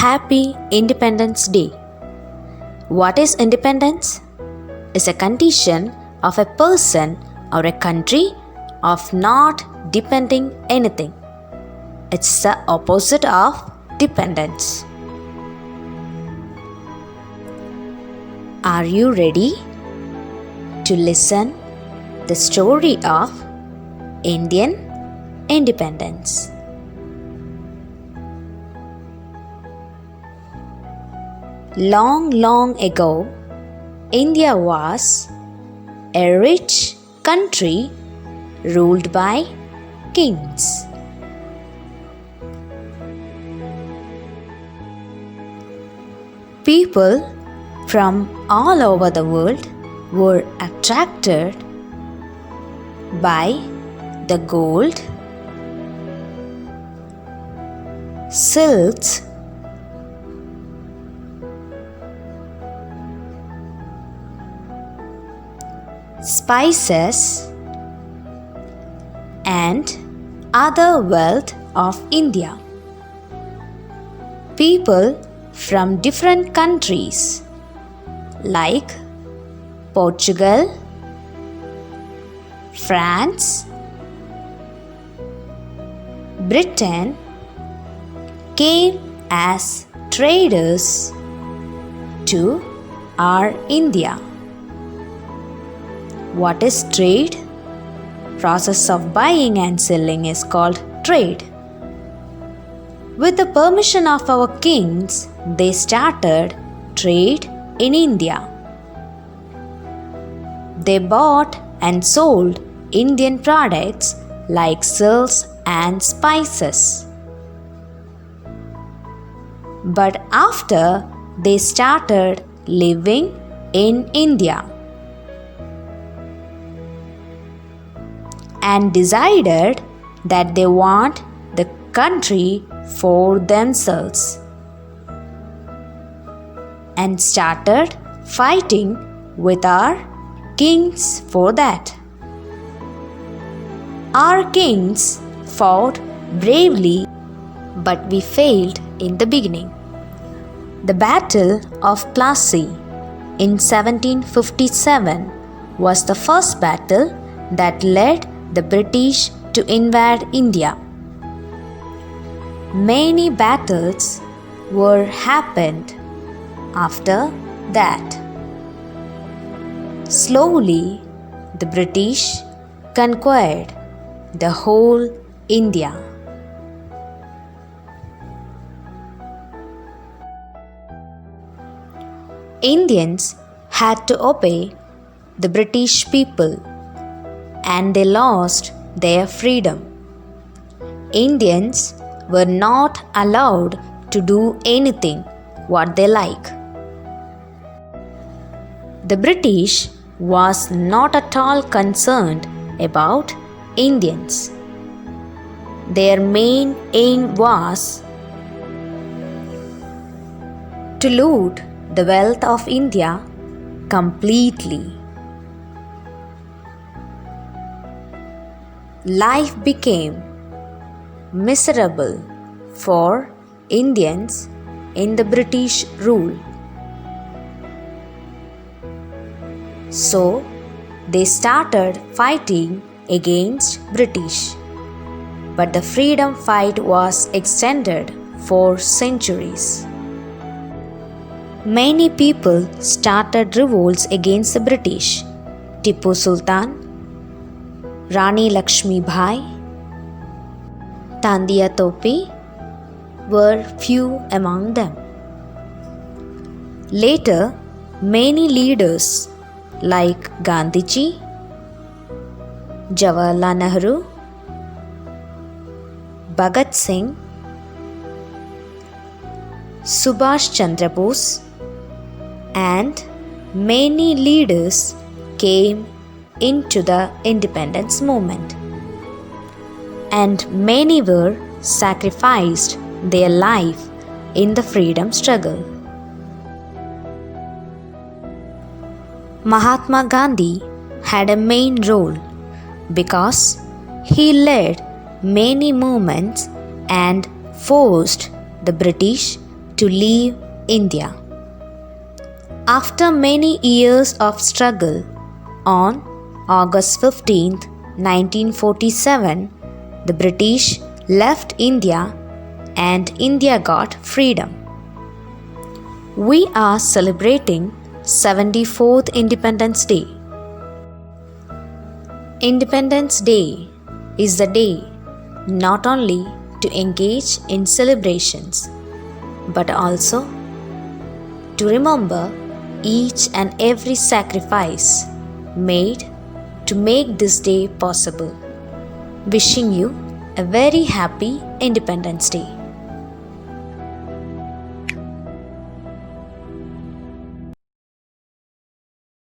Happy Independence Day. What is independence? It's a condition of a person or a country of not depending anything. It's the opposite of dependence. Are you ready to listen the story of Indian independence? Long ago, India was a rich country ruled by kings. People from all over the world were attracted by the gold, silks, spices, and other wealth of India. People from different countries like Portugal, France, Britain came as traders to our India. What is trade? Process of buying and selling is called trade. With the permission of our kings, they started trade in India. They bought and sold Indian products like silks and spices. But after they started living in India and decided that they want the country for themselves and started fighting with our kings for that. Our kings fought bravely, but we failed in the beginning. The Battle of Plassey in 1757 was the first battle that led the British to invade India. Many battles were happened after that. Slowly, the British conquered the whole India. Indians had to obey the British people and they lost their freedom. Indians were not allowed to do anything what they like. The British was not at all concerned about Indians. Their main aim was to loot the wealth of India completely. Life became miserable for Indians in the British rule. So they started fighting against British. But the freedom fight was extended for centuries. Many people started revolts against the British. Tipu Sultan, Rani Lakshmi Bai, Tandia Topi were few among them. Later, many leaders like Gandhiji, Jawaharlal Nehru, Bhagat Singh, Subhash Chandra Bose, and many leaders came into the independence movement, and many were sacrificed their life in the freedom struggle. Mahatma Gandhi had a main role because he led many movements and forced the British to leave India. After many years of struggle, on August 15, 1947, the British left India and India got freedom. We are celebrating 74th Independence Day. Independence Day is the day not only to engage in celebrations but also to remember each and every sacrifice made to make this day possible. Wishing you a very happy Independence Day.